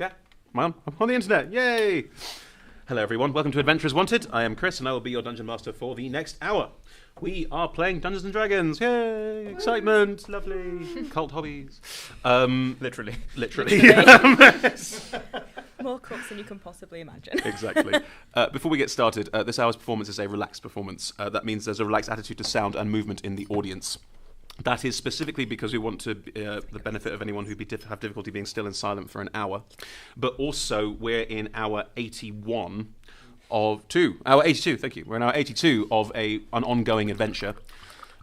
Yeah, I'm on the internet. Yay! Hello, everyone. Welcome to Adventurers Wanted. I am Chris, and I will be your dungeon master for the next hour. We are playing Dungeons and Dragons. Yay! Excitement, lovely, cult hobbies. Literally. More cooks than you can possibly imagine. Exactly. Before we get started, this hour's performance is a relaxed performance. That means there's a relaxed attitude to sound and movement in the audience. That is specifically because we want to the benefit of anyone who have difficulty being still and silent for an hour. But also, we're in hour 81 of hour 82. Thank you. We're in hour 82 of an ongoing adventure.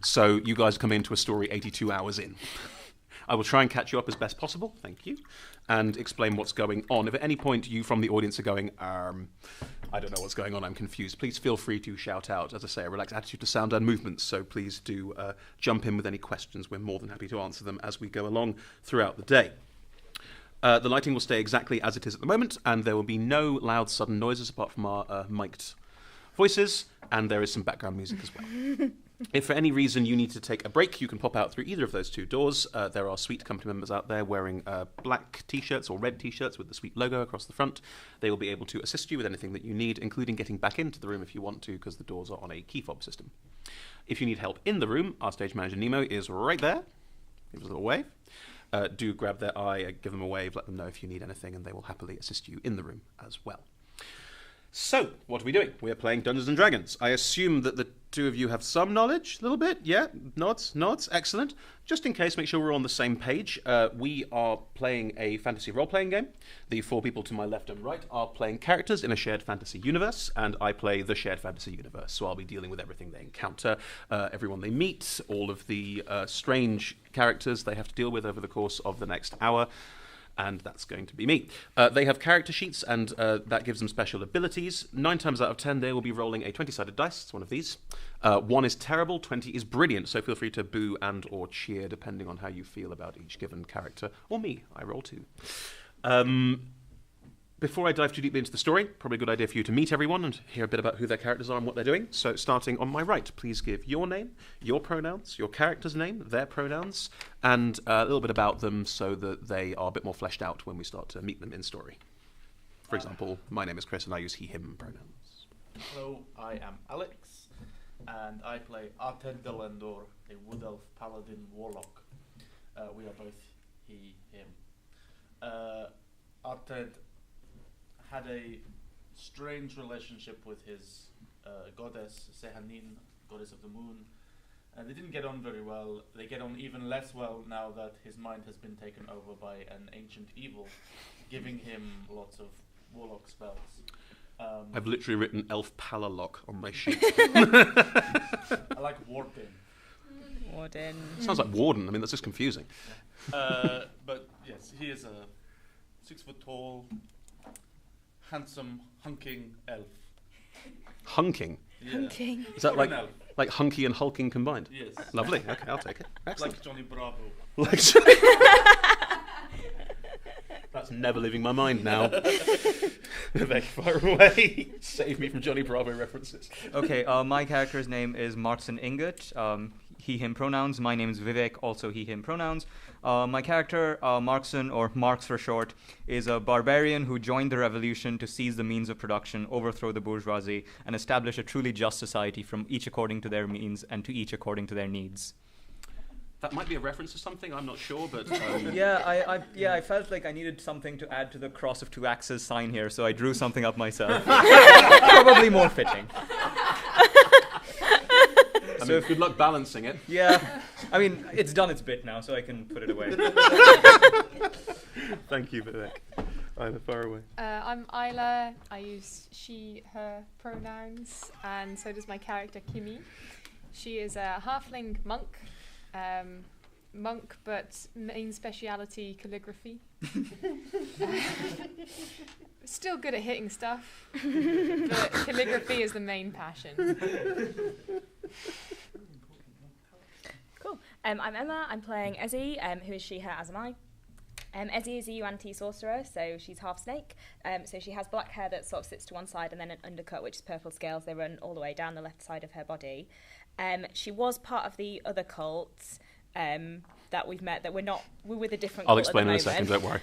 So you guys come into a story 82 hours in. I will try and catch you up as best possible. Thank you. And explain what's going on. If at any point you from the audience are going, I don't know what's going on, I'm confused, please feel free to shout out. As I say, a relaxed attitude to sound and movements, so please do jump in with any questions. We're more than happy to answer them as we go along throughout the day. The lighting will stay exactly as it is at the moment, and there will be no loud sudden noises apart from our mic'd voices, and there is some background music as well. If for any reason you need to take a break, you can pop out through either of those two doors. There are Sweet company members out there wearing black T-shirts or red T-shirts with the Sweet logo across the front. They will be able to assist you with anything that you need, including getting back into the room if you want to, because the doors are on a key fob system. If you need help in the room, our stage manager Nemo is right there. Give us a little wave. Do grab their eye, give them a wave, let them know if you need anything, and they will happily assist you in the room as well. So, what are we doing? We're playing Dungeons & Dragons. I assume that the two of you have some knowledge, a little bit, yeah? Nods, excellent. Just in case, make sure we're on the same page. We are playing a fantasy role-playing game. The four people to my left and right are playing characters in a shared fantasy universe, and I play the shared fantasy universe, so I'll be dealing with everything they encounter, everyone they meet, all of the strange characters they have to deal with over the course of the next hour. And that's going to be me. They have character sheets, and that gives them special abilities. 9 times out of 10, they will be rolling a 20-sided dice. It's one of these. 1 is terrible, 20 is brilliant. So feel free to boo and or cheer, depending on how you feel about each given character. Or me. I roll 2. Before I dive too deeply into the story, probably a good idea for you to meet everyone and hear a bit about who their characters are and what they're doing. So starting on my right, please give your name, your pronouns, your character's name, their pronouns, and a little bit about them so that they are a bit more fleshed out when we start to meet them in story. For example, my name is Chris and I use he, him pronouns. Hello, I am Alex, and I play Arted Delendor, a wood elf paladin warlock. We are both he, him. Arted had a strange relationship with his goddess, Sehanin, goddess of the moon. They didn't get on very well. They get on even less well now that his mind has been taken over by an ancient evil, giving him lots of warlock spells. I've literally written Elf Palalock on my sheet. I like Warden. Warden. Sounds like Warden. I mean, that's just confusing. But yes, he is a 6 foot tall, handsome, hunking elf. Hunking? Yeah. Hunking. Is that like hunky and hulking combined? Yes. Lovely. Okay, I'll take it. Excellent. Like Johnny Bravo. Like That's never leaving my mind now. Vivek, fire away. Save me from Johnny Bravo references. Okay, my character's name is Martin Ingot. He, him pronouns. My name is Vivek, also he, him pronouns. My character, Markson, or Marx for short, is a barbarian who joined the revolution to seize the means of production, overthrow the bourgeoisie, and establish a truly just society from each according to their means and to each according to their needs. That might be a reference to something, I'm not sure, but... I felt like I needed something to add to the cross of 2 axes sign here, so I drew something up myself. Probably more fitting. I mean, good luck balancing it. Yeah, I mean, it's done its bit now, so I can put it away. Thank you, Vivek. Isla, far away. I'm Isla. I use she, her pronouns, and so does my character Kimmy. She is a halfling monk. But main speciality calligraphy. Still good at hitting stuff, but calligraphy is the main passion. Cool. I'm Emma. I'm playing Ezzy, who is she, her, as am I. Ezzy is a UNT sorcerer, so she's half snake. So she has black hair that sort of sits to one side and then an undercut, which is purple scales. They run all the way down the left side of her body. She was part of the other cults that we've met, that we're with a different cult. I'll explain in a second, don't worry.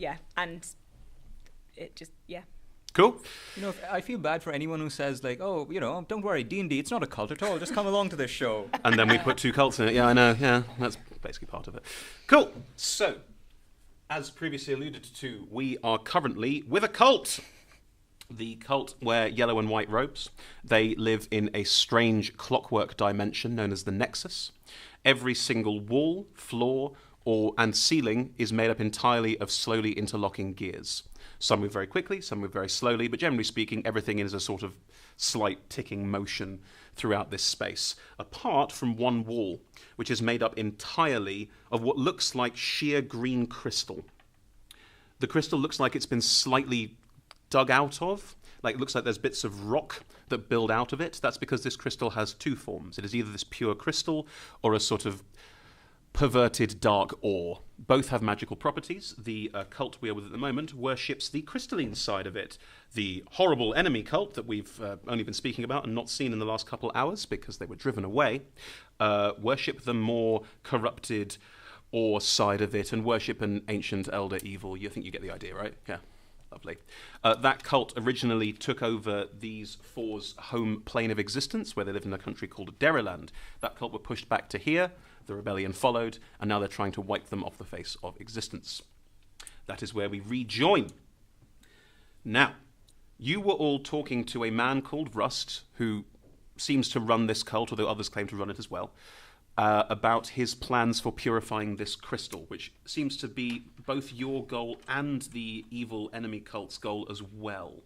Yeah, and it just, yeah. Cool. You know, I feel bad for anyone who says, like, oh, you know, don't worry, D&D, it's not a cult at all. Just come along to this show. And then we put 2 cults in it. Yeah, I know. Yeah, that's basically part of it. Cool. So, as previously alluded to, we are currently with a cult. The cult wear yellow and white robes. They live in a strange clockwork dimension known as the Nexus. Every single wall, floor, and ceiling is made up entirely of slowly interlocking gears. Some move very quickly, some move very slowly, but generally speaking, everything is a sort of slight ticking motion throughout this space, apart from one wall, which is made up entirely of what looks like sheer green crystal. The crystal looks like it's been slightly dug out of, like it looks like there's bits of rock that build out of it. That's because this crystal has 2 forms. It is either this pure crystal or a sort of perverted dark ore. Both have magical properties. The cult we are with at the moment worships the crystalline side of it. The horrible enemy cult that we've only been speaking about and not seen in the last couple hours because they were driven away, worship the more corrupted ore side of it and worship an ancient elder evil. You think you get the idea, right? Yeah. Lovely. That cult originally took over these 4's home plane of existence, where they live in a country called Deriland. That cult were pushed back to here, the rebellion followed, and now they're trying to wipe them off the face of existence. That is where we rejoin. Now, you were all talking to a man called Rust, who seems to run this cult, although others claim to run it as well, about his plans for purifying this crystal, which seems to be both your goal and the evil enemy cult's goal as well.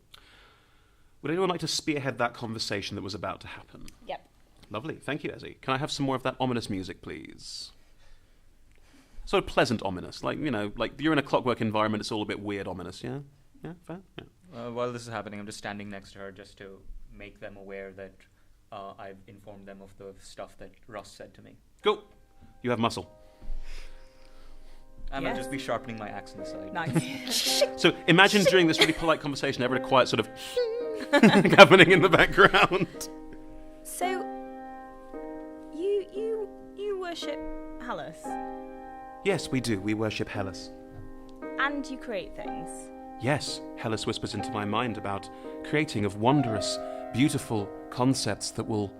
Would anyone like to spearhead that conversation that was about to happen? Yep. Lovely. Thank you, Ezzy. Can I have some more of that ominous music, please? Sort of pleasant ominous. Like, you know, like you're in a clockwork environment, it's all a bit weird ominous, yeah? Yeah, fair? Yeah. While this is happening, I'm just standing next to her just to make them aware that I've informed them of the stuff that Russ said to me. Cool. You have muscle. I might just be sharpening my axe on the side. Nice. So imagine during this really polite conversation, ever a quiet sort of happening in the background. So, you worship Hallis, Yes, we do. We worship Hellas. and you create things. Yes, Hellas whispers into my mind about creating of wondrous, beautiful concepts that will...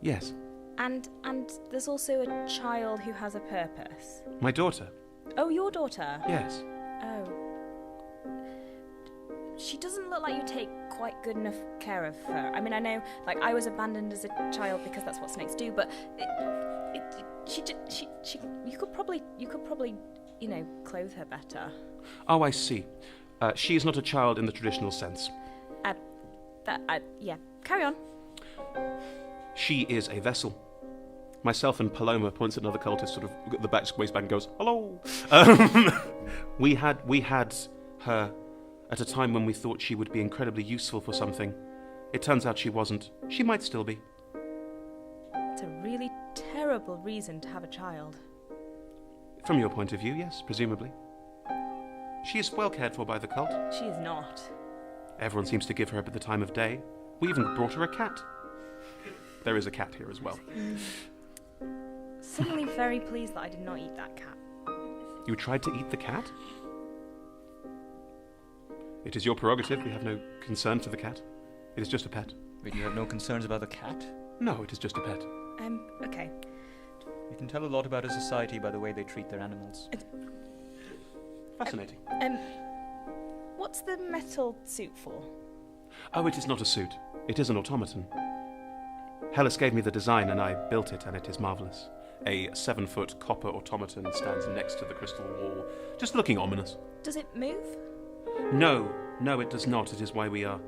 Yes. And there's also a child who has a purpose. My daughter. Oh, your daughter? Yes. Oh. She doesn't look like you take quite good enough care of her. I mean, I know, like, I was abandoned as a child because that's what snakes do, but you could probably, you know, clothe her better. Oh, I see. She is not a child in the traditional sense. Yeah. Carry on. She is a vessel. Myself and Paloma points at another cultist, sort of the back waist back and goes, "Hello." We had her at a time when we thought she would be incredibly useful for something. It turns out she wasn't. She might still be. It's a really terrible reason to have a child. From your point of view, yes, presumably. She is well cared for by the cult. She is not. Everyone seems to give her up at the time of day. We even brought her a cat. There is a cat here as well. Suddenly very pleased that I did not eat that cat. You tried to eat the cat? It is your prerogative. We have no concern for the cat. It is just a pet. Wait, you have no concerns about the cat? No, it is just a pet. Okay. You can tell a lot about a society by the way they treat their animals. Fascinating. What's the metal suit for? Oh, it is not a suit. It is an automaton. Hellas gave me the design and I built it, and it is marvellous. A 7-foot copper automaton stands next to the crystal wall, just looking ominous. Does it move? No, it does not. It is why we are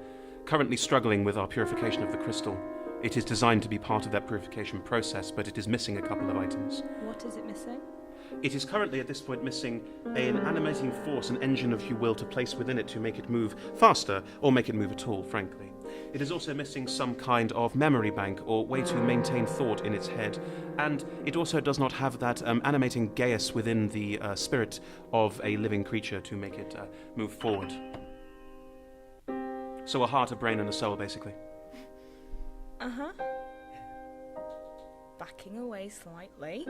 currently struggling with our purification of the crystal. It is designed to be part of that purification process, but it is missing a couple of items. What is it missing? It is currently at this point missing an animating force, an engine, if you will, to place within it to make it move faster, or make it move at all, frankly. It is also missing some kind of memory bank or way to maintain thought in its head, and it also does not have that animating geas within the spirit of a living creature to make it move forward. So a heart, a brain, and a soul, basically. Uh-huh. Backing away slightly.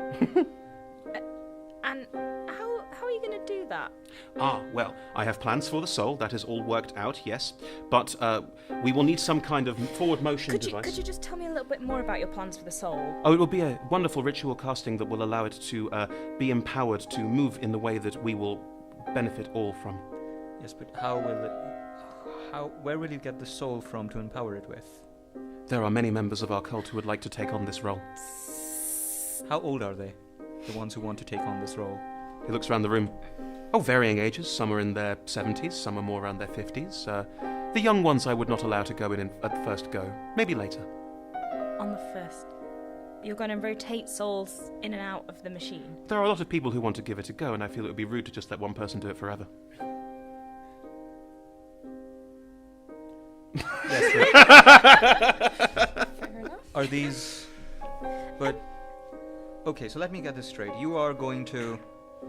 And how are are you going to do that? Well, I have plans for the soul. That is all worked out, yes. But we will need some kind of forward motion device. Could you just tell me a little bit more about your plans for the soul? Oh, it will be a wonderful ritual casting that will allow it to be empowered to move in the way that we will benefit all from. Yes, but where will you get the soul from to empower it with? There are many members of our cult who would like to take on this role. How old are they? The ones who want to take on this role? He looks around the room. Oh, varying ages. Some are in their 70s, some are more around their 50s. The young ones I would not allow to go in at the first go. Maybe later. On the first. You're going to rotate souls in and out of the machine. There are a lot of people who want to give it a go, and I feel it would be rude to just let one person do it forever. Fair enough. Are these... But... Okay, so let me get this straight. You are going to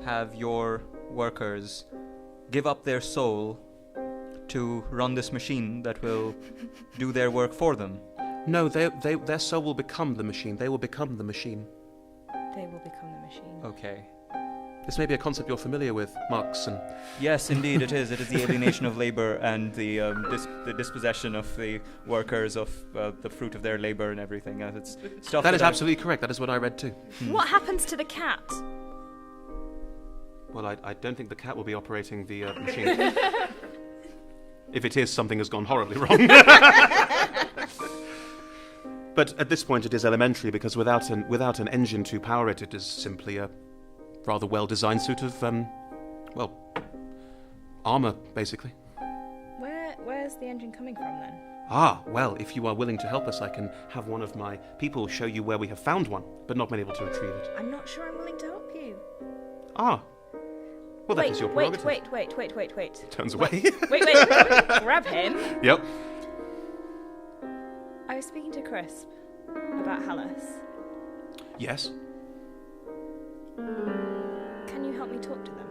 have your workers give up their soul to run this machine that will do their work for them. No, their soul will become the machine. They will become the machine. They will become the machine. Okay. This may be a concept you're familiar with, Marx and... Yes, indeed it is. It is the alienation of labor and the dispossession of the workers of the fruit of their labor and everything. It's stuff That is absolutely correct. That is what I read too. What happens to the cat? Well, I don't think the cat will be operating the machine. If it is, something has gone horribly wrong. But at this point it is elementary, because without an engine to power it, it is simply a rather well-designed suit of, armour, basically. Where's the engine coming from then? Well, if you are willing to help us, I can have one of my people show you where we have found one, but not been able to retrieve it. I'm not sure I'm willing to help you. Well, that is your prerogative. Wait. Turns away. Wait. Grab him. Yep. I was speaking to Crisp about Hallis. Yes. Can you help me talk to them?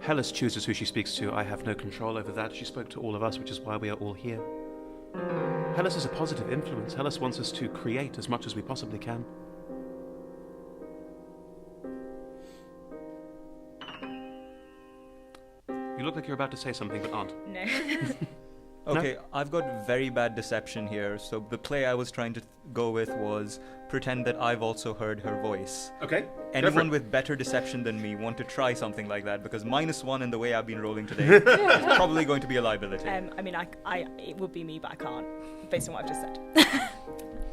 Hellas chooses who she speaks to. I have no control over that. She spoke to all of us, which is why we are all here. Hellas is a positive influence. Hellas wants us to create as much as we possibly can. You look like you're about to say something, but aren't. No. Okay, I've got very bad deception here, so the play I was trying to go with was pretend that I've also heard her voice. Okay. Anyone with better deception than me want to try something like that, because -1 in the way I've been rolling today is probably going to be a liability. It would be me, but I can't, based on what I've just said.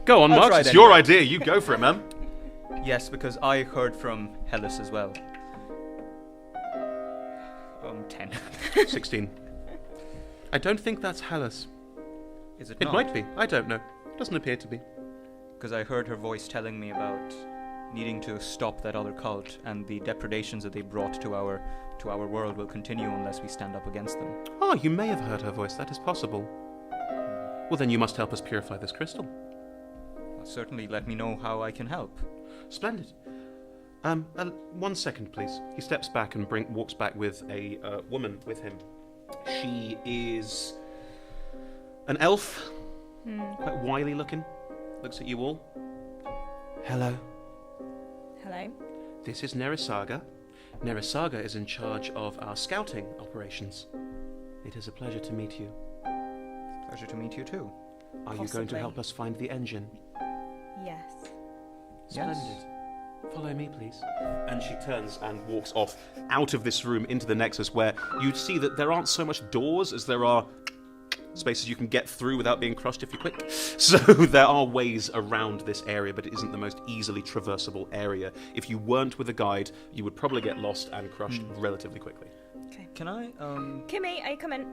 Go on, I'll Mark. try It's it your anyway. idea. You go for it, man. Yes, because I heard from Hellas as well. 10. 16. I don't think that's Hellas. Is it It not? might be. I don't know. Doesn't appear to be. Because I heard her voice telling me about needing to stop that other cult, and the depredations that they brought to our world will continue unless we stand up against them. You may have heard her voice. That is possible. Well, then you must help us purify this crystal. Certainly, let me know how I can help. Splendid. 1 second, please. He steps back and walks back with a woman with him. She is an elf, quite wily looking. Looks at you all. Hello. Hello. This is Nerisaga. Nerisaga is in charge of our scouting operations. It is a pleasure to meet you. Pleasure to meet you too. Are you going to help us find the engine? Yes. Splendid. Follow me, please. And she turns and walks off out of this room into the Nexus, where you see that there aren't so much doors as there are spaces you can get through without being crushed if you're quick. So there are ways around this area, but it isn't the most easily traversable area. If you weren't with a guide, you would probably get lost and crushed relatively quickly. Okay. Can I, Kimmy, are you coming?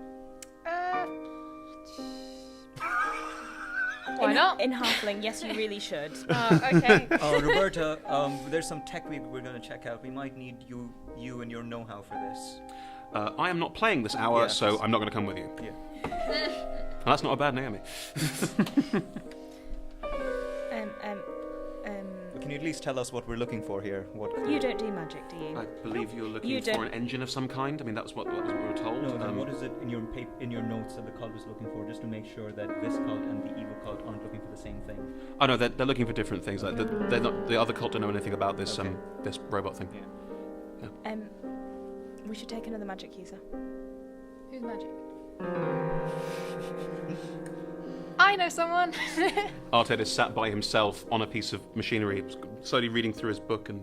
Why not? In Halfling, yes, you really should. Okay. Roberta, there's some tech we're going to check out. We might need you and your know-how for this. I am not playing this hour, Yeah, so I'm not going to come with you. Yeah. Well, that's not a bad Naomi. Can you at least tell us what we're looking for here? You don't do magic, do you? I believe you're looking You for don't. an engine of some kind. I mean, that was what we were told. No, then what is it in your notes that the cult was looking for, just to make sure that this cult and the evil cult aren't looking for the same thing? Oh no, they're looking for different things. Like they're not, the other cult don't know anything about this Okay. this robot thing. Yeah. We should take another magic user. Who's magic? I know someone. Arted is sat by himself on a piece of machinery, slowly reading through his book and...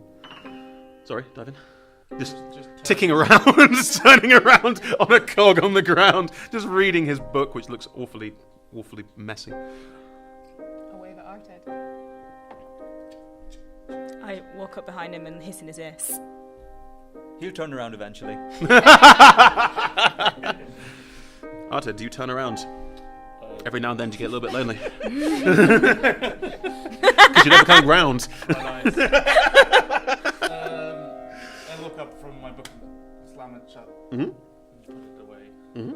Sorry, dive in. Just ticking around, turning around on a cog on the ground, just reading his book, which looks awfully messy. I'll wave at Arted. I walk up behind him and hiss in his ear. He'll turn around eventually. Arted, do you turn around? Every now and then do you get a little bit lonely? Because you're never coming round. Nice. I look up from my book and slam it shut. Mm-hmm. And put it away. Mm-hmm.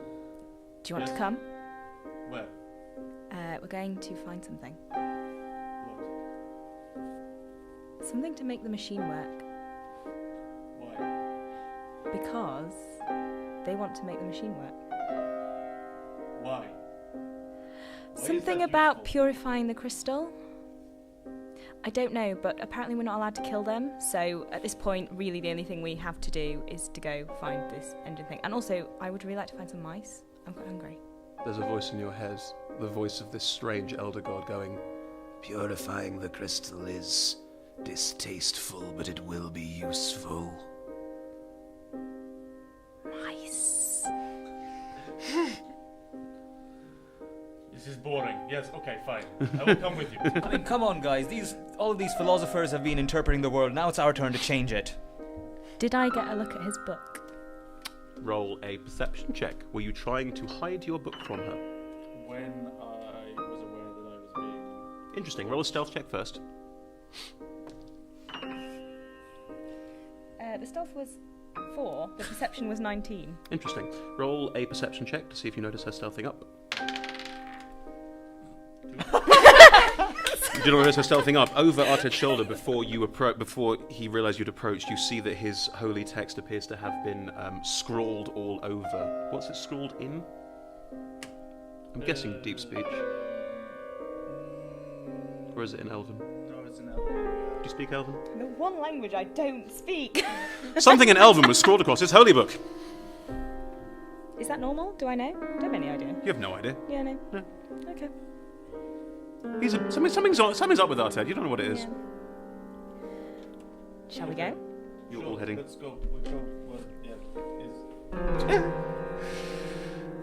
Do you want to come? Where? We're going to find something. What? Something to make the machine work. Why? Because they want to make the machine work. Why? Something about purifying the crystal? I don't know, but apparently we're not allowed to kill them, so at this point, really the only thing we have to do is to go find this engine thing. And also, I would really like to find some mice. I'm quite hungry. There's a voice in your head, the voice of this strange elder god going, Purifying the crystal is distasteful, but it will be useful. Mice. This is boring. Yes, okay, fine. I will come with you. I mean, come on, guys. All of these philosophers have been interpreting the world. Now it's our turn to change it. Did I get a look at his book? roll a perception check. Were you trying to hide your book from her? When I was aware that I was being... Interesting. Roll a stealth check first. The stealth was 4. The perception was 19. Interesting. Roll a perception check to see if you notice her stealthing up. You do not notice her stealthing up. Over Arted's shoulder, before he realised you'd approached, you see that his holy text appears to have been scrawled all over. What's it scrawled in? I'm guessing deep speech. Or is it in Elven? No, it's an elf. Do you speak Elven? The one language I don't speak. Something in Elven was scrawled across his holy book. Is that normal? Do I know? Don't have any idea. You have no idea. Yeah, no. No. Okay. Something's up with Arted. You don't know what it is. Yeah. Shall we go? You're Sure, all heading. Let's go. We go. Well, yeah.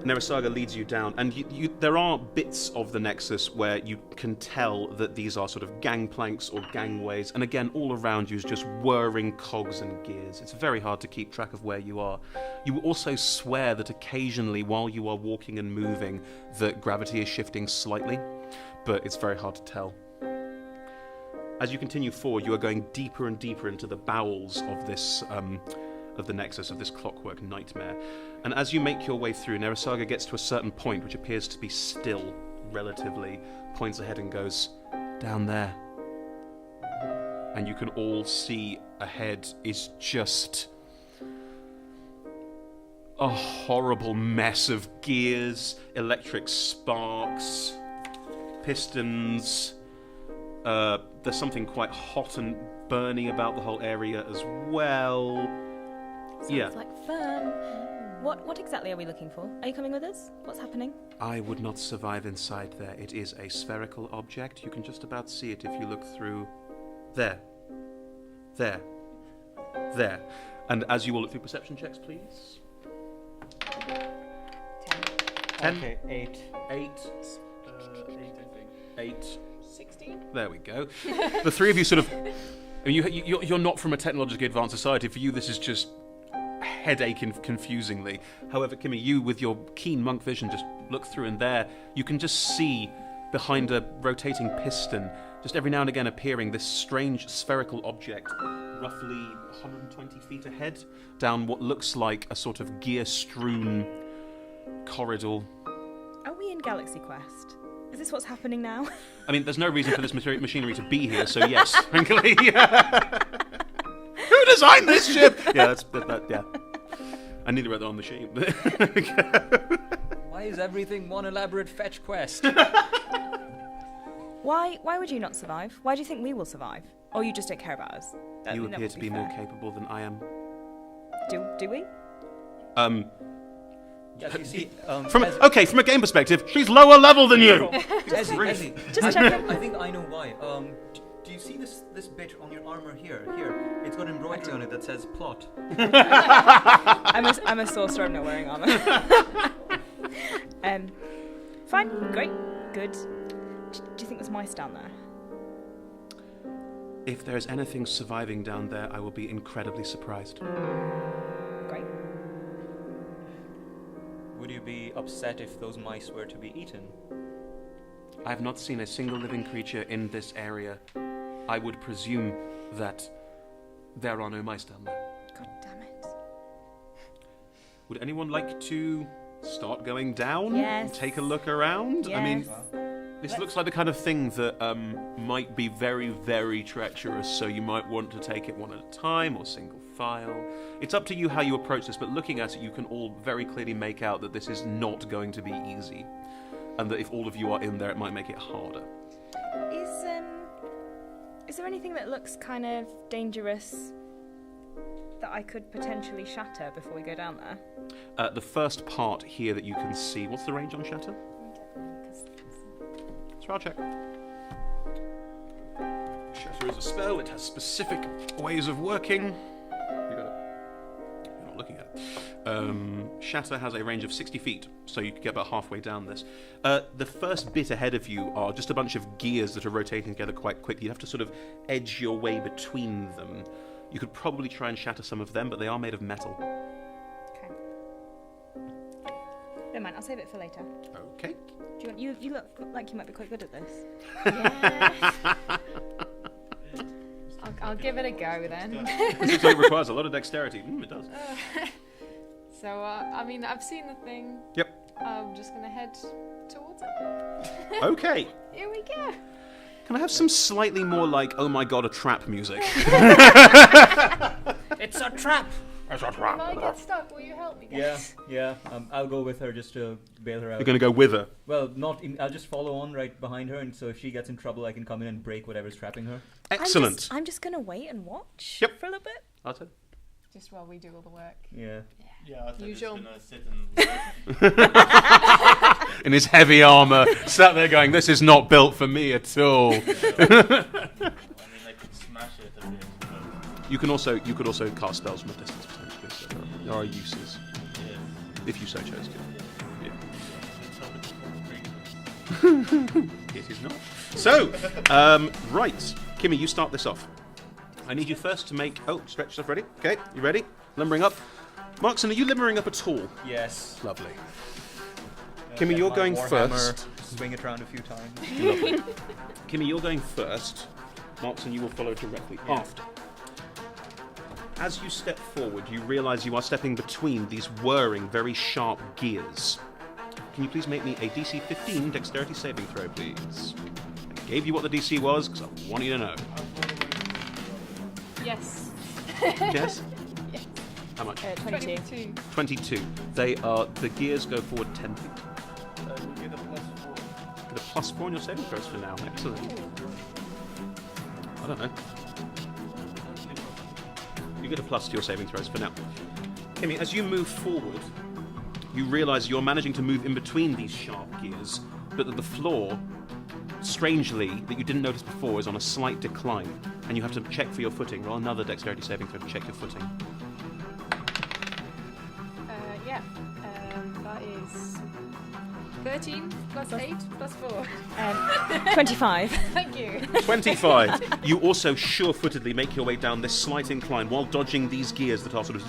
Nerisaga leads you down, and there are bits of the Nexus where you can tell that these are sort of gangplanks or gangways, and again, all around you is just whirring cogs and gears. It's very hard to keep track of where you are. You also swear that occasionally, while you are walking and moving, that gravity is shifting slightly, but it's very hard to tell. As you continue forward, you are going deeper and deeper into the bowels of this of the Nexus, of this clockwork nightmare. And as you make your way through, Nerisaga gets to a certain point, which appears to be still, relatively, points ahead and goes, down there. And you can all see ahead is just a horrible mess of gears, electric sparks, pistons. There's something quite hot and burny about the whole area as well. Sounds like fun. What exactly are we looking for? Are you coming with us? What's happening? I would not survive inside there. It is a spherical object. You can just about see it if you look through there. There. There. And as you all look through perception checks, please. 10. Okay, 8. 8. 8, I think. 8. 16. There we go. The three of you sort of... I mean, you're not from a technologically advanced society. For you, this is just headache and confusingly. However, Kimmy, you, with your keen monk vision, just look through, and there you can just see behind a rotating piston, just every now and again appearing this strange spherical object, roughly 120 feet ahead, down what looks like a sort of gear-strewn corridor. Are we in Galaxy Quest? Is this what's happening now? I mean, there's no reason for this machinery to be here, so yes, frankly. Who designed this ship? Yeah, yeah. I nearly wrote that on the sheet. Why is everything one elaborate fetch quest? Why would you not survive? Why do you think we will survive? Or you just don't care about us? You appear to be more capable than I am. Do we? Yes, you see, From a game perspective, she's lower level than you. Ezzy, Just checking. I think I know why. Do you see this bit on your armor here? Here, it's got embroidery on it that says plot. I'm a sorcerer. I'm not wearing armor. Fine. Great. Good. Do you think there's mice down there? If there's anything surviving down there, I will be incredibly surprised. Great. Would you be upset if those mice were to be eaten? I have not seen a single living creature in this area. I would presume that there are no mice down there. God damn it. Would anyone like to start going down? Yes. And take a look around? Yes. I mean, this looks like the kind of thing that might be very, very treacherous, so you might want to take it one at a time or single file. It's up to you how you approach this, but looking at it, you can all very clearly make out that this is not going to be easy, and that if all of you are in there, it might make it harder. Is there anything that looks kind of dangerous that I could potentially shatter before we go down there? The first part here that you can see, what's the range on shatter? So I'll check. Shatter is a spell, it has specific ways of working. You're not looking at it. Shatter has a range of 60 feet, so you could get about halfway down this. The first bit ahead of you are just a bunch of gears that are rotating together quite quickly. You have to sort of edge your way between them. You could probably try and shatter some of them, but they are made of metal. Okay. Never mind, I'll save it for later. Okay. Do you look like you might be quite good at this. Yeah. I'll give it a go then. So it requires a lot of dexterity. It does. So, I mean, I've seen the thing. Yep. I'm just going to head towards it. Okay. Here we go. Can I have some slightly more like, oh my god, a trap music? It's a trap! It's a If I get stuck, will you help me, guys? Yeah. I'll go with her just to bail her out. You're going to go with her. Well, I'll just follow on right behind her, and so if she gets in trouble, I can come in and break whatever's trapping her. Excellent. I'm just going to wait and watch for a little bit. That's it. Just while we do all the work. Yeah. Yeah, I think Usual. he's gonna sit and In his heavy armour, sat there going, this is not built for me at all. I mean, I could smash it a bit, but You could also cast spells from a distance, potentially. So there are uses, yeah. if you so chose to. It is not. So, right. Kimmy, you start this off. I need you first to make... Oh, stretch stuff ready. Okay, you ready? Lumbering up. Markson, are you limbering up at all? Yes. Lovely. Kimmy, you're going first. Swing it around a few times. Lovely. Kimmy, you're going first. Markson, you will follow directly after. As you step forward, you realise you are stepping between these whirring, very sharp gears. Can you please make me a DC 15 dexterity saving throw, please? I gave you what the DC was, because I want you to know. Yes. Yes? Yes. How much? 22. 22. The gears go forward 10 feet. We'll get a +4. Get a +4 on your saving throws for now. Excellent. I don't know. You get a plus to your saving throws for now. Kimmy, as you move forward, you realise you're managing to move in between these sharp gears, but that the floor, strangely, that you didn't notice before, is on a slight decline, and you have to check for your footing. Roll another dexterity saving throw to check your footing. That is 13 plus 8 plus 4. 25. Thank you. 25. You also sure-footedly make your way down this slight incline while dodging these gears that are sort of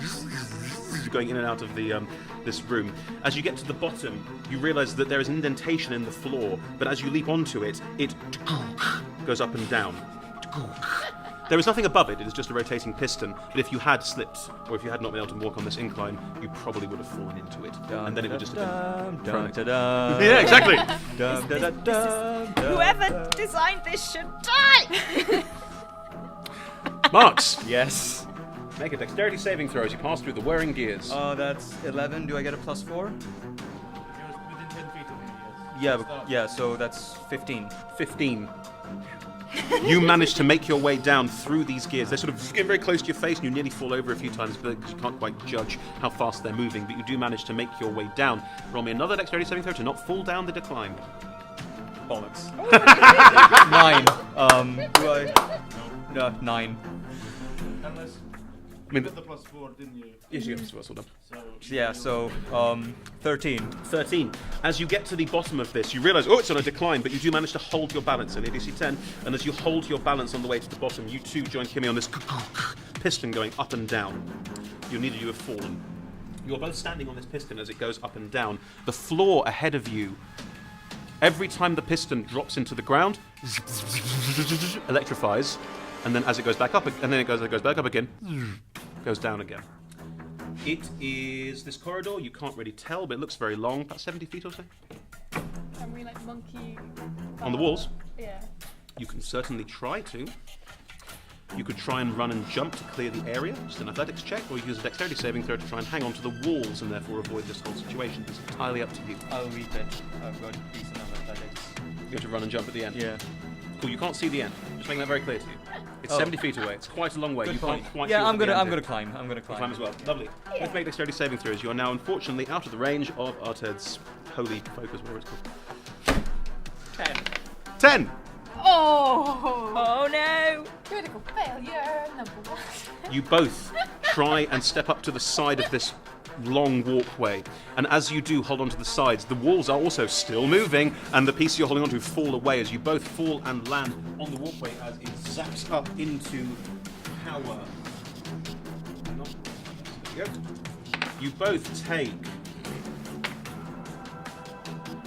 going in and out of the this room. As you get to the bottom, you realise that there is an indentation in the floor, but as you leap onto it, it goes up and down. There is nothing above it, it is just a rotating piston, but if you had slipped, or if you had not been able to walk on this incline, you probably would have fallen into it. And then it would just have been... Yeah, exactly! Whoever designed this should die! Marks! Yes. Make a dexterity saving throw as you pass through the whirring gears. That's 11. Do I get a +4? If you're within 10 feet of me, yes. Yeah, so that's 15. 15. You manage to make your way down through these gears. They're sort of getting very close to your face, and you nearly fall over a few times because you can't quite judge how fast they're moving, but you do manage to make your way down. Roll me another dexterity saving throw to not fall down the decline. Bollocks. 9. Do I? No, 9. Unless I mean, you got the +4, didn't you? yes, you have to done. So 13. 13. As you get to the bottom of this, you realise, it's on a decline, but you do manage to hold your balance in ADC 10, and as you hold your balance on the way to the bottom, you too join Kimmy on this piston going up and down. Neither of you have fallen. You're both standing on this piston as it goes up and down. The floor ahead of you, every time the piston drops into the ground, electrifies, and then as it goes back up, and then it goes back up again, goes down again. It is this corridor. You can't really tell, but it looks very long, about 70 feet or so. Can we like monkey On the walls? Yeah. You can certainly try to. You could try and run and jump to clear the area, just an athletics check, or you can use a dexterity saving throw to try and hang on to the walls and therefore avoid this whole situation. It's entirely up to you. I'll read it. I've got decent enough athletics. You have to run and jump at the end. Yeah. Cool, you can't see the end. Just making that very clear to you. It's 70 feet away. It's quite a long way. Good You point. can't quite Yeah, see I'm what the gonna end is. climb. I'm gonna You climb. climb as well. Lovely. Let's make dexterity saving throws. You are now unfortunately out of the range of Arted's holy focus, whatever it's called. 10. 10! Oh! Oh no! Critical failure number 1. You both try and step up to the side of this long walkway, and as you do hold on to the sides, the walls are also still moving, and the pieces you're holding on to fall away as you both fall and land on the walkway as it zaps up into power. Hang on. There you go. You both take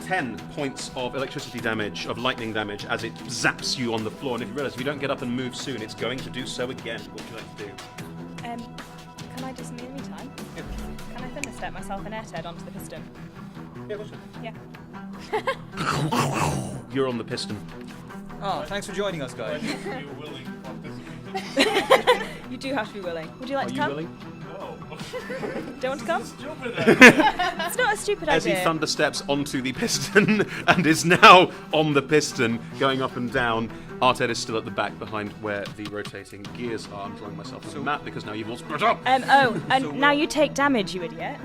10 points of electricity damage, of lightning damage, as it zaps you on the floor, and if you realise if you don't get up and move soon, it's going to do so again. What would you like to do? Can I do something in the meantime? Can I thunderstep myself and air onto the piston? Yeah, what's that? Yeah. You're on the piston. Oh, thanks for joining us, guys. Are you willing participant? You do have to be willing. Would you like Are to you come? willing? No. Don't want to come? Stupid. It's not a stupid As he idea. thunder steps onto the piston and is now on the piston, going up and down. Arted is still at the back behind where the rotating gears are. I'm drawing myself on the map because now you've all split up. And now you take damage, you idiot.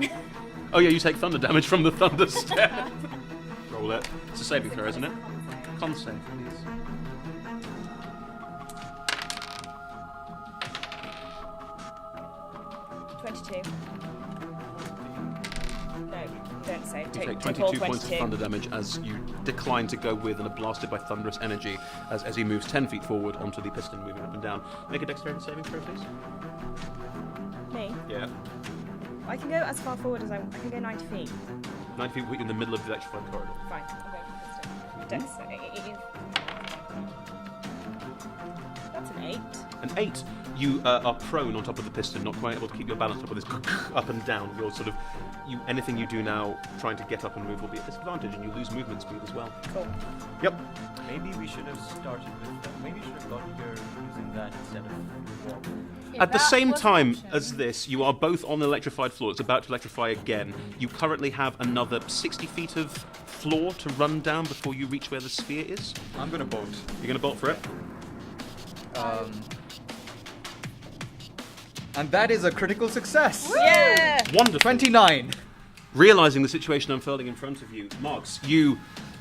Oh yeah, you take thunder damage from the thunder step. Roll it. It's a saving throw, isn't it? Con save, please. No, don't say. You take take all 22 points of thunder damage as you decline to go with and are blasted by thunderous energy as he moves 10 feet forward onto the piston, moving up and down. Make a dexterity saving throw, please. Me? Yeah. I can go as far forward as I can go 90 feet. 90 feet in the middle of the electrified corridor. Fine, I'll go for piston. Dex save. That's an 8. An 8. You are prone on top of the piston, not quite able to keep your balance up with this up and down. You're sort of, anything you do now trying to get up and move will be at disadvantage, and you lose movement speed as well. Cool. Yep. Maybe we should have started with that. Maybe we should have got here using that instead of walking. At the same time as this, you are both on the electrified floor. It's about to electrify again. You currently have another 60 feet of floor to run down before you reach where the sphere is. I'm gonna bolt. You're going to bolt for it? And that is a critical success. Yeah! Wonderful. 29. Realising the situation unfolding in front of you, Marks, you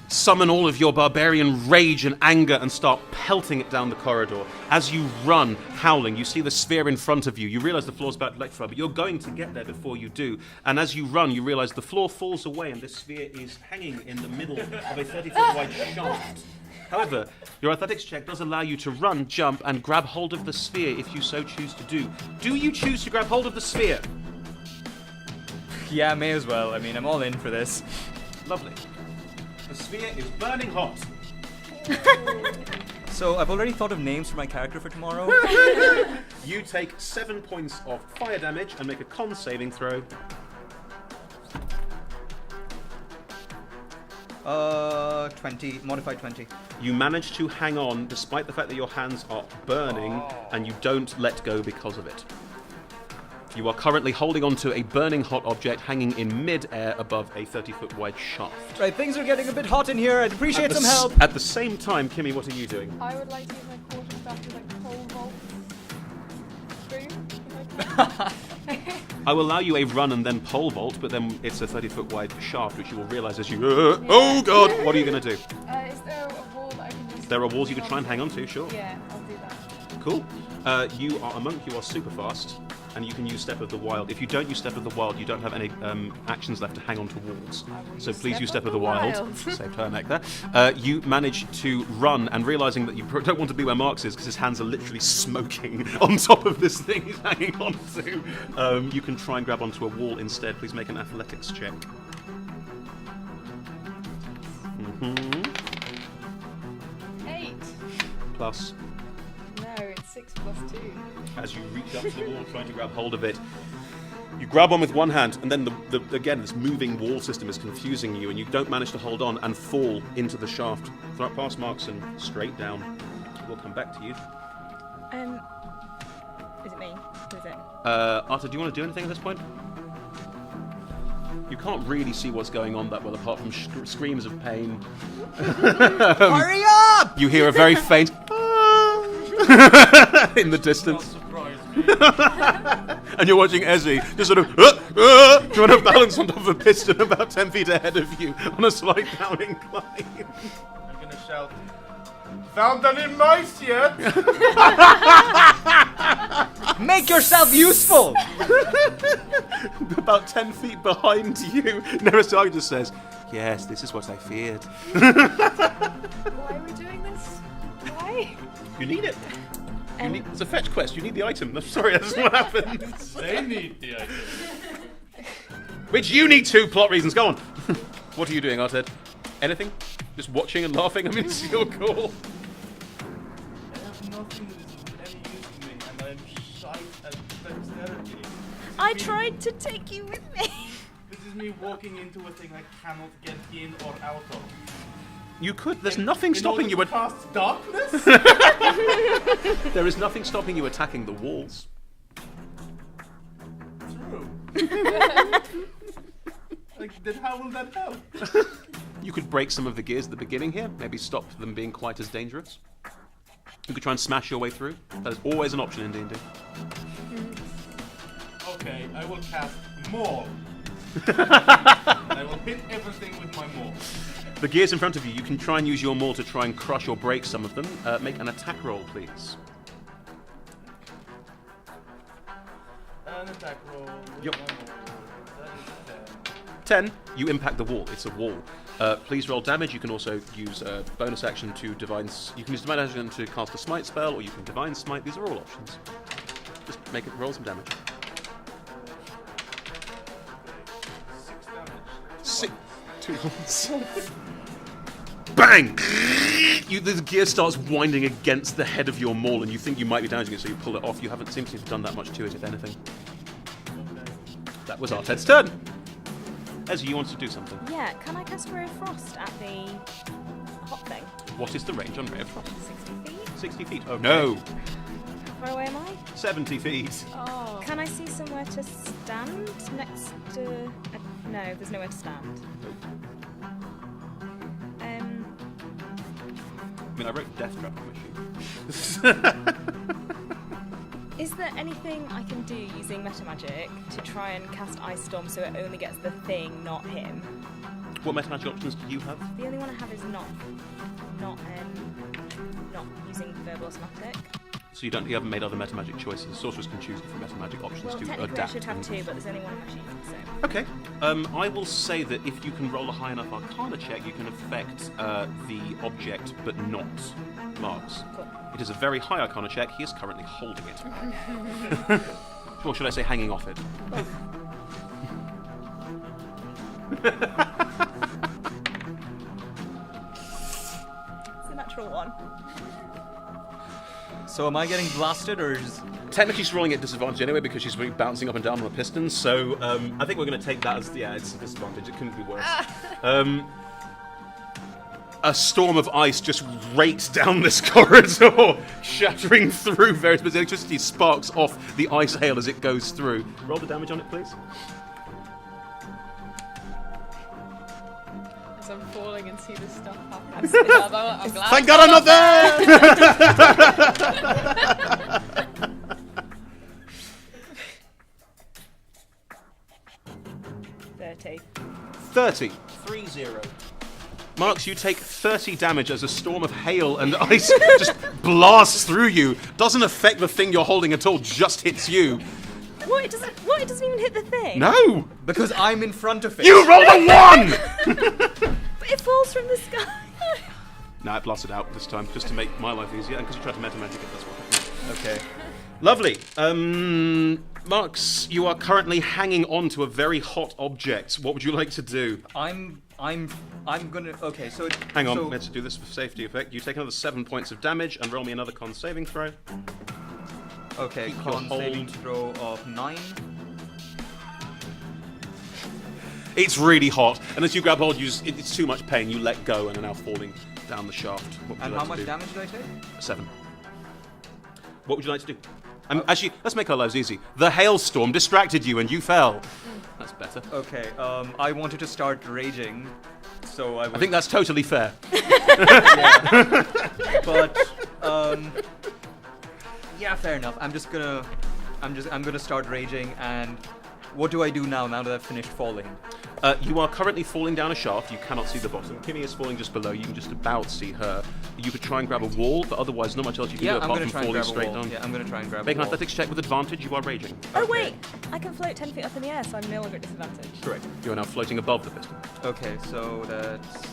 summon all of your barbarian rage and anger and start pelting it down the corridor. As you run, howling, you see the sphere in front of you. You realise the floor's about to electrify, but you're going to get there before you do. And as you run, you realise the floor falls away and this sphere is hanging in the middle of a 30-foot wide shaft. However, your athletics check does allow you to run, jump, and grab hold of the sphere if you so choose to do. Do you choose to grab hold of the sphere? Yeah, may as well. I mean, I'm all in for this. Lovely. The sphere is burning hot. So I've already thought of names for my character for tomorrow. You take 7 points of fire damage and make a con saving throw. 20, modified 20. You manage to hang on despite the fact that your hands are burning and you don't let go because of it. You are currently holding onto a burning hot object hanging in mid-air above a 30-foot wide shaft. Right, things are getting a bit hot in here. I'd appreciate some help. At the same time, Kimmy, what are you doing? I would like to use my quarter staff to pole vault through. I will allow you a run and then pole vault, but then it's a 30-foot wide shaft, which you will realise as you... Oh, God! What are you going to do? Is there a wall that I can just... There are walls you could try and hang on to, sure. Yeah, I'll do that. Cool. You are a monk, you are super fast, and you can use Step of the Wild. If you don't use Step of the Wild, you don't have any actions left to hang on to walls. So please use Step of the Wild. Saved her neck there. You manage to run, and realising that you don't want to be where Marx is, because his hands are literally smoking on top of this thing he's hanging on to, you can try and grab onto a wall instead. Please make an athletics check. Mm-hmm. 8. Plus. No, it's 6 plus 2. As you reach up to the wall trying to grab hold of it, you grab on with one hand, and then again this moving wall system is confusing you, and you don't manage to hold on and fall into the shaft. Throw it past Marks and straight down. We'll come back to you. Is it me? Who is it? Arthur, do you want to do anything at this point? You can't really see what's going on that well, apart from screams of pain. Hurry up! You hear a very faint in the distance. Surprise me. And you're watching Ezzy just sort of trying to balance on top of a piston about 10 feet ahead of you on a slight down incline. I'm gonna shout, "Found any mice yet?" Make yourself useful! About 10 feet behind you, Nerasagi just says, "Yes, this is what I feared." Why are we doing this? Why? You need it. It's a fetch quest. You need the item. I'm sorry, that's what happens. They need the item. Which you need too. Plot reasons. Go on. What are you doing, Arted? Anything? Just watching and laughing? I mean, it's your call. I have nothing that is of any use to me, and I'm shite at dexterity. I tried to take you with me. This is me walking into a thing I cannot get in or out of. You could. There's nothing stopping you. Cast darkness? There is nothing stopping you attacking the walls. True. Then how will that help? You could break some of the gears at the beginning here. Maybe stop them being quite as dangerous. You could try and smash your way through. That is always an option in D&D. Okay, I will cast Maul. I will hit everything with my Maul. The gears in front of you, you can try and use your maul to try and crush or break some of them. Make an attack roll, please. An attack roll. Yep. That is 10. You impact the wall. It's a wall. Please roll damage. You can also use a bonus action to divine. You can use divine action to cast a smite spell, or you can divine smite. These are all options. Just make it roll some damage. 6 damage. 6. 2 rolls. Bang! The gear starts winding against the head of your maul, and you think you might be damaging it, so you pull it off. You haven't seemed to have done that much to it, if anything. That was Arted's turn. Ezzy, you want to do something? Yeah, can I cast Ray of Frost at the hot thing? What is the range on Ray of Frost? 60 feet? 60 feet. Oh no! How far away am I? 70 feet. Oh. Can I see somewhere to stand next to... no, there's nowhere to stand. I mean, I wrote Death Trap on my sheet. Is there anything I can do using meta magic to try and cast Ice Storm so it only gets the thing, not him? What meta magic options do you have? The only one I have is not using verbal or somatic. So you haven't made other meta magic choices. Sorcerers can choose different meta magic options Well, to technically adapt. I should have 2, but there's only one on my sheet, so... Okay. I will say that if you can roll a high enough Arcana check, you can affect the object, but not Marks. Cool. It is a very high Arcana check. He is currently holding it. Or should I say hanging off it? It's a natural 1. So am I getting blasted, or is... Technically she's rolling at disadvantage anyway because she's really bouncing up and down on the pistons, so I think we're going to take that as, it's a disadvantage. It couldn't be worse. a storm of ice just rakes down this corridor, shattering through various bits. Electricity sparks off the ice hail as it goes through. Roll the damage on it, please. As I'm falling and see this stuff happen. I'm glad. Thank God I'm not there! 30. 3-0. Marks, you take 30 damage as a storm of hail and ice just blasts through you. Doesn't affect the thing you're holding at all, just hits you. What? It doesn't even hit the thing? No! Because I'm in front of it. You rolled a 1! But it falls from the sky. No, it blasted out this time, just to make my life easier, and because you tried to meta-magic it, that's what happened. Okay. Lovely. Marks, you are currently hanging on to a very hot object. What would you like to do? I'm gonna. Okay, so. Hang on, so, let's do this for safety effect. You take another 7 points of damage and roll me another con saving throw. Okay, Keep your con saving hold. throw of 9. It's really hot, and as you grab hold, it's too much pain. You let go and are now falling down the shaft. What would And you how like much to do? damage did I take? 7. What would you like to do? Actually, let's make our lives easy. The hailstorm distracted you and you fell. That's better. Okay, I wanted to start raging, so I would... I think that's totally fair. Yeah. But, yeah, fair enough. I'm gonna start raging, and what do I do now that I've finished falling? You are currently falling down a shaft. You cannot see the bottom. Kimmy is falling just below. You can just about see her. You could try and grab a wall, but otherwise not much else you can Yeah, do I'm apart gonna from try and falling grab a straight wall. down. Yeah, I'm gonna try and grab Make a an wall. athletics check with advantage. You are raging. Oh Okay. wait, I can float 10 feet up in the air, so I'm no longer at disadvantage. Correct. You are now floating above the piston. Okay, so that's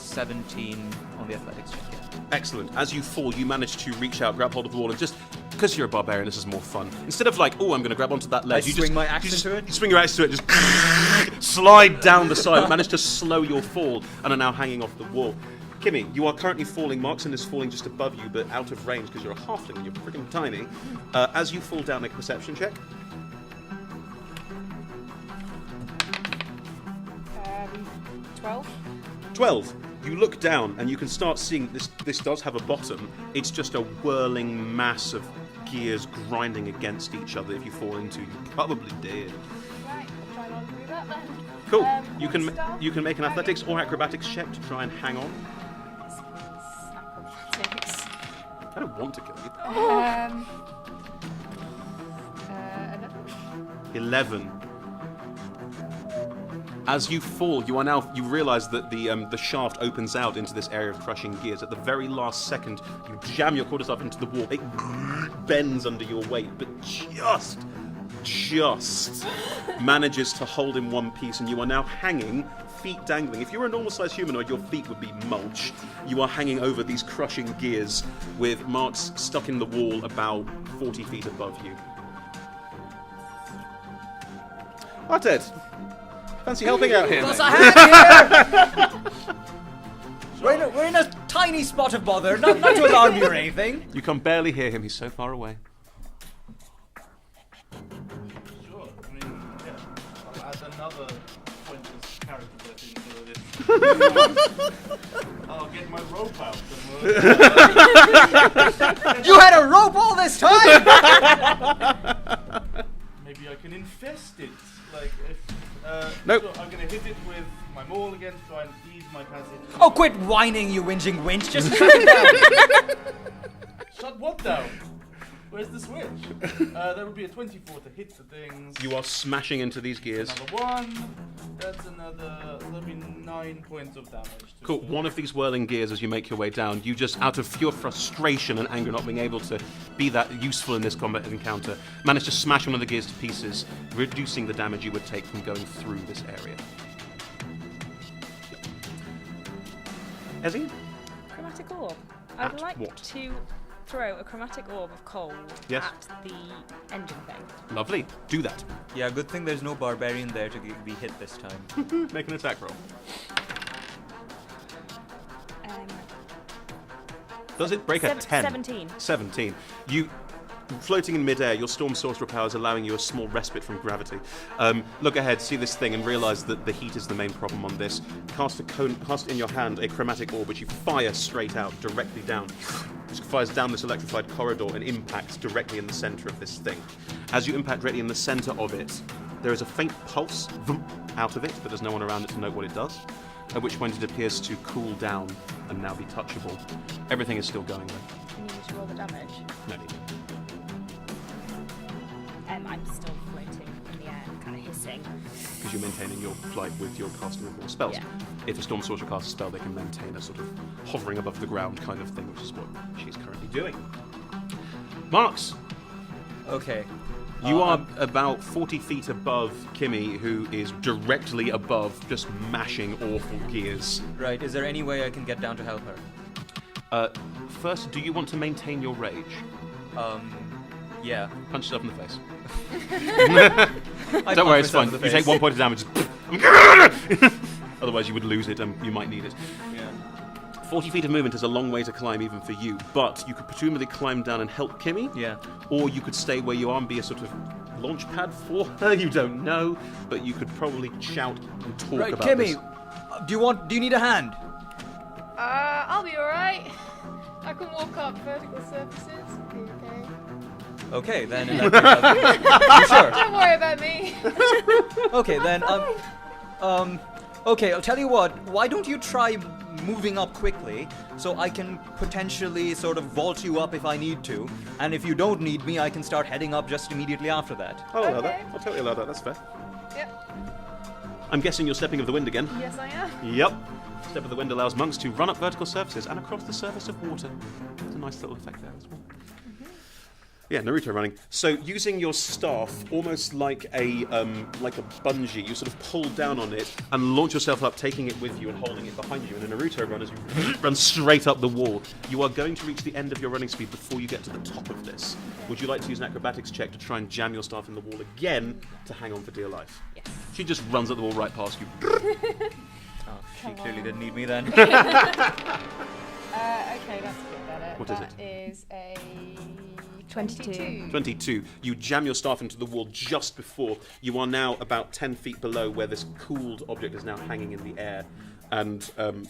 17 on the athletics check. Yeah. Excellent. As you fall, you manage to reach out, grab hold of the wall, and just because you're a barbarian, this is more fun. Instead of like, oh, I'm going to grab onto that ledge, you swing just my axe you just- into it? You swing your axe to it, just slide down the side, manage to slow your fall, and are now hanging off the wall. Kimmy, you are currently falling. Markson is falling just above you, but out of range because you're a halfling and you're freaking tiny. As you fall down, make a perception check. 12. 12. You look down and you can start seeing this does have a bottom. It's just a whirling mass of gears grinding against each other. If you fall into, you're probably dead. Right, I'll try not to do that then. Cool. One You can make an star. athletics or acrobatics check to try and hang on. Acrobatics. I don't want to kill you. 11. 11. As you fall, you realise that the shaft opens out into this area of crushing gears. At the very last second, you jam your quarterstaff into the wall. It bends under your weight, but just manages to hold in one piece, and you are now hanging, feet dangling. If you were a normal-sized humanoid, your feet would be mulch. You are hanging over these crushing gears with marks stuck in the wall about 40 feet above you. Arted, fancy helping out here? Because I had here! We're in a tiny spot of bother, not to alarm you or anything. You can barely hear him, he's so far away. Sure. I mean, yeah. I'll add another pointless character into this. I'll get my rope out. And You had a rope all this time! maybe I can infest it. Like, if. Nope. So I'm gonna hit it with my maul again, try and ease my passage. Oh, quit whining, you whinging winch. Just shut it down. Shut what down? Where's the switch? That would be a 24 to hit the things. You are smashing into these gears. Another one. That's another. That'll be 9 points of damage. to Cool. the- One of these whirling gears, as you make your way down, you just, out of pure frustration and anger not being able to be that useful in this combat encounter, manage to smash one of the gears to pieces, reducing the damage you would take from going through this area. Ezzy? Chromatic orb. I would At like what? to throw a chromatic orb of cold Yes. at the engine thing. Lovely. Do that. Yeah, good thing there's no barbarian there to be hit this time. Make an attack roll. Um, Does it break a 10? 17. 17. You floating in midair, your storm sorcerer power is allowing you a small respite from gravity. Look ahead, see this thing, and realise that the heat is the main problem on this. Cast in your hand a chromatic orb, which you fire straight out, directly down. It fires down this electrified corridor and impacts directly in the centre of this thing. As you impact directly in the centre of it, there is a faint pulse out of it, but there's no one around it to note what it does. At which point it appears to cool down and now be touchable. Everything is still going though. Can you need to roll the damage? No need. I'm still floating in the air, kind of hissing. Because you're maintaining your flight with your casting of all spells. Yeah. If a Storm Sorcerer casts a spell, they can maintain a sort of hovering above the ground kind of thing, which is what she's currently doing. Marks, Okay. you are about 40 feet above Kimmy, who is directly above, just mashing awful gears. Right. Is there any way I can get down to help her? First, do you want to maintain your rage? Yeah. Punch yourself in the face. I Don't worry, punch it's fine. myself in the You take face. 1 point of damage. Otherwise, you would lose it and you might need it. Yeah. 40 feet of movement is a long way to climb even for you, but you could presumably climb down and help Kimmy. Yeah. Or you could stay where you are and be a sort of launch pad for her. You don't know, but you could probably shout and talk Right, about Kimmy. this. Do you need a hand? I'll be alright. I can walk up vertical surfaces. Be okay. Okay, then. In that case, you sure? Don't worry about me. Okay, then. Okay, I'll tell you what. Why don't you try moving up quickly so I can potentially sort of vault you up if I need to, and if you don't need me, I can start heading up just immediately after that. I'll allow Okay. that. I'll totally allow that. That's fair. Yep. I'm guessing you're stepping of the wind again. Yes, I am. Yep. Step of the wind allows monks to run up vertical surfaces and across the surface of water. It's a nice little effect there as well. Yeah, Naruto running. So using your staff, almost like a bungee, you sort of pull down on it and launch yourself up, taking it with you and holding it behind you. And a Naruto run as you run straight up the wall. You are going to reach the end of your running speed before you get to the top of this. Would you like to use an acrobatics check to try and jam your staff in the wall again to hang on for dear life? Yes. She just runs at the wall right past you. Oh, she clearly didn't need me then. Okay, that's a bit better. What is it? That is a 22. 22. You jam your staff into the wall just before. You are now about 10 feet below where this cooled object is now hanging in the air. And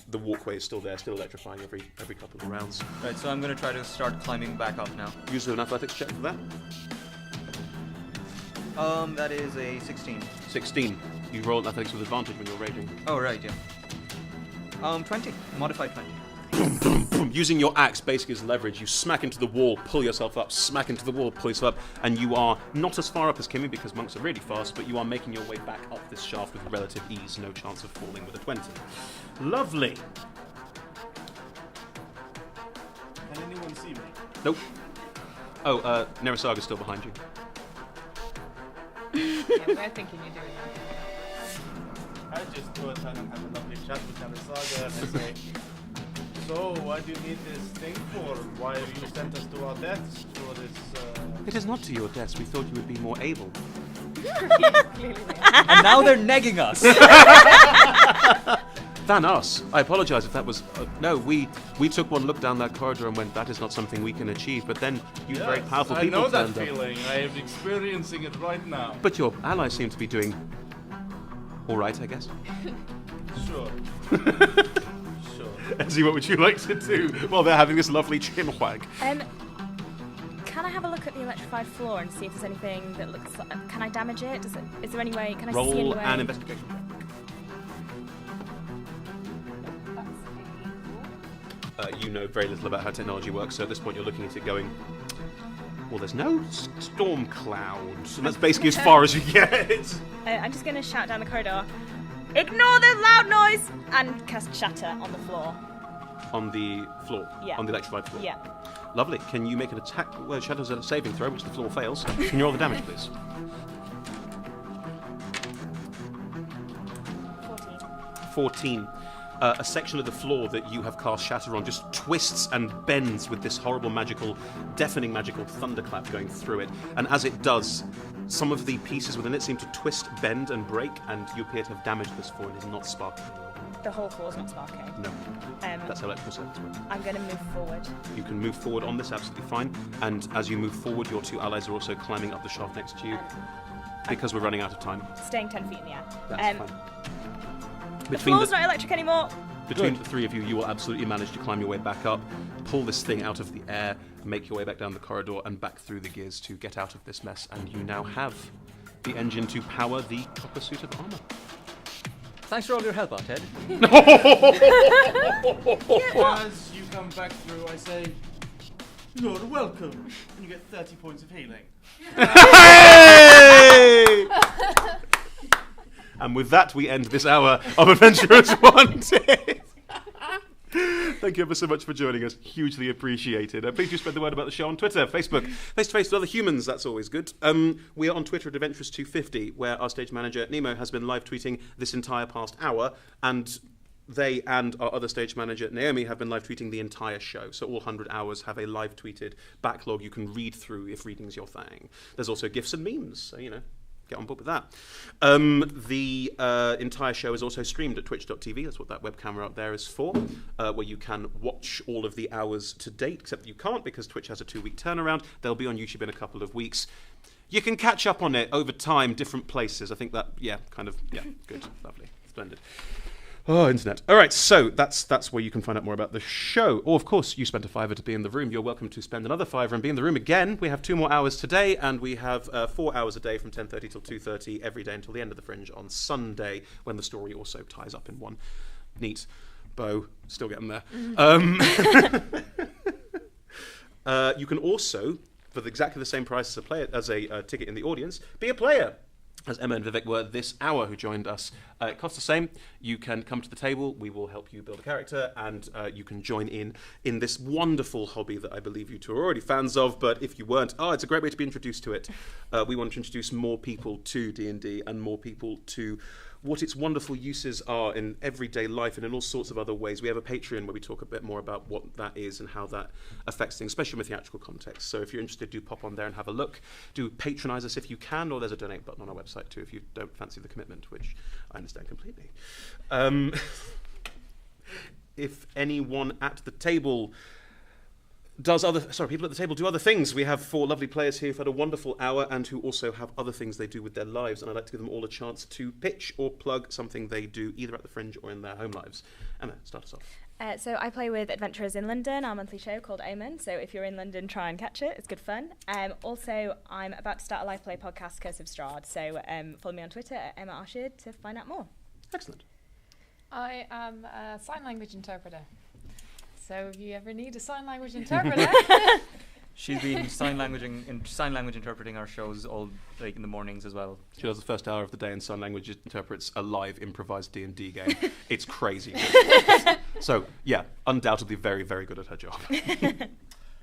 the walkway is still there, still electrifying every couple of rounds. Right, so I'm gonna try to start climbing back up now. Use an athletics check for that. That is a 16. 16. You roll athletics with advantage when you're raging. Oh, right, yeah. 20. Modified 20. Using your axe basically as leverage, you smack into the wall, pull yourself up, smack into the wall, pull yourself up, and you are not as far up as Kimmy because monks are really fast, but you are making your way back up this shaft with relative ease, no chance of falling with a 20. Lovely. Can anyone see me? Nope. Oh, Nerasaga's still behind you. Yeah, we're thinking you're doing that. I just go ahead and have a lovely chat with Kanasaga and I say, so, what do you need this thing for? Why have you sent us to our deaths for this, It is not to your deaths. We thought you would be more able. Clearly they are. And now they're negging us. Than us. I apologise if that was... no, we took one look down that corridor and went, that is not something we can achieve. But then you Yes, very powerful I people know that turned up. feeling. I am experiencing it right now. But your allies seem to be doing... all right, I guess. Sure. Ezzy, what would you like to do while they're having this lovely chinwag? Can I have a look at the electrified floor and see if there's anything that looks like... Can I damage it? Is there any way... Can I see any Roll way? an investigation. You know very little about how technology works, so at this point you're looking at it going, well, there's no storm clouds, and that's basically as far as you get. I'm just going to shout down the corridor, ignore the loud noise, and cast Shatter on the floor. On the floor? Yeah. On the electrified floor? Yeah. Lovely. Can you make an attack? Well, Shadow's a saving throw, which the floor fails. Can you roll the damage, please? 14. A section of the floor that you have cast Shatter on just twists and bends with this horrible magical, deafening magical thunderclap going through it. And as it does, some of the pieces within it seem to twist, bend, and break, and you appear to have damaged this floor and it is not sparking anymore. the whole floor's not sparking. No. That's how electrical circuits work. I'm going to move forward. You can move forward on this, absolutely fine. And as you move forward, your two allies are also climbing up the shaft next to you. Because we're running out of time. Staying 10 feet in the air. That's fine. The floor's not electric anymore. Between the three of you, you will absolutely manage to climb your way back up, pull this thing out of the air, make your way back down the corridor and back through the gears to get out of this mess. And you now have the engine to power the copper suit of armor. Thanks for all your help, Aunt Ted. As you come back through, I say, "You're welcome," and you get 30 points of healing. Hey! And with that, we end this hour of Adventurers Wanted. Thank you ever so much for joining us. Hugely appreciated. Please do spread the word about the show on Twitter, Facebook, face-to-face with other humans. That's always good. We are on Twitter at Adventurers250, where our stage manager, Nemo, has been live tweeting this entire past hour, and they and our other stage manager, Naomi, have been live tweeting the entire show. So all 100 hours have a live tweeted backlog you can read through if reading's your thing. There's also GIFs and memes, so, you know, get on board with that. The entire show is also streamed at twitch.tv. That's what that web camera up there is for, where you can watch all of the hours to date, except that you can't because Twitch has a 2-week turnaround. They'll be on YouTube in a couple of weeks. You can catch up on it over time, different places. I think that, good, lovely, splendid. Oh, internet. All right, so that's where you can find out more about the show. Or, of course, you spent a £5 to be in the room. You're welcome to spend another £5 and be in the room again. We have 2 more hours today, and we have 4 hours a day from 10:30 till 2:30 every day until the end of the Fringe on Sunday, when the story also ties up in one neat bow. Still getting there. You can also, for exactly the same price as a ticket in the audience, be a player, as Emma and Vivek were this hour, who joined us. It costs the same. You can come to the table. We will help you build a character, and you can join in this wonderful hobby that I believe you two are already fans of. But if you weren't, it's a great way to be introduced to it. We want to introduce more people to D&D and more people to what its wonderful uses are in everyday life and in all sorts of other ways. We have a Patreon where we talk a bit more about what that is and how that affects things, especially in the theatrical context. So if you're interested, do pop on there and have a look. Do patronise us if you can, or there's a donate button on our website too if you don't fancy the commitment, which I understand completely. If anyone at the table people at the table do other things. We have 4 lovely players here who've had a wonderful hour and who also have other things they do with their lives, and I'd like to give them all a chance to pitch or plug something they do either at the Fringe or in their home lives. Emma, start us off. So I play with Adventurers in London, our monthly show called Omen. So if you're in London, try and catch it. It's good fun. Also, I'm about to start a live play podcast, Curse of Strahd. So follow me on Twitter at Emma Arshid to find out more. Excellent. I am a sign language interpreter. So if you ever need a sign language interpreter... She's been sign language interpreting our shows all in the mornings as well. She does the first hour of the day, and sign language interprets a live improvised D&D game. It's crazy. So, yeah, undoubtedly very, very good at her job.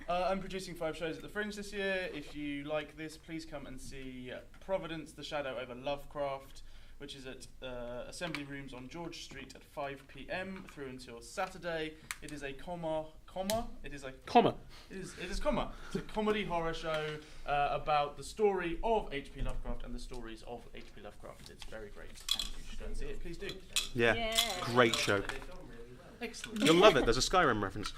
I'm producing 5 shows at the Fringe this year. If you like this, please come and see Providence, The Shadow over Lovecraft, which is at Assembly Rooms on George Street at 5 p.m. through until Saturday. It is a comma. It is a comedy horror show about the story of H.P. Lovecraft and the stories of H.P. Lovecraft. It's very great, and you should go and see it. Please do. Yeah. Great show. Excellent. You'll love it. There's a Skyrim reference.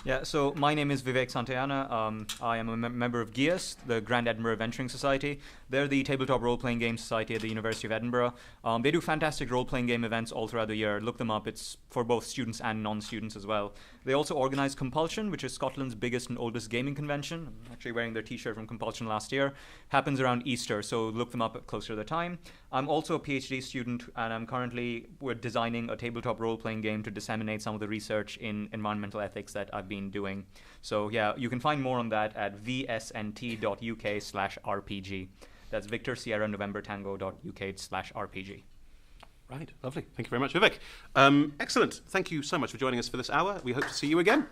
Yeah, so my name is Vivek Santayana. I am a member of GIAS, the Grand Edinburgh Venturing Society. They're the tabletop role-playing game society at the University of Edinburgh. They do fantastic role-playing game events all throughout the year. Look them up. It's for both students and non-students as well. They also organize Compulsion, which is Scotland's biggest and oldest gaming convention. I'm actually wearing their t-shirt from Compulsion last year. Happens around Easter, so look them up closer to the time. I'm also a PhD student, and we're designing a tabletop role-playing game to disseminate some of the research in environmental ethics that I've been doing. So yeah, you can find more on that at vsnt.uk/RPG. That's Victor Sierra November Tango.uk/RPG. Right, lovely. Thank you very much, Vivek. Excellent. Thank you so much for joining us for this hour. We hope to see you again.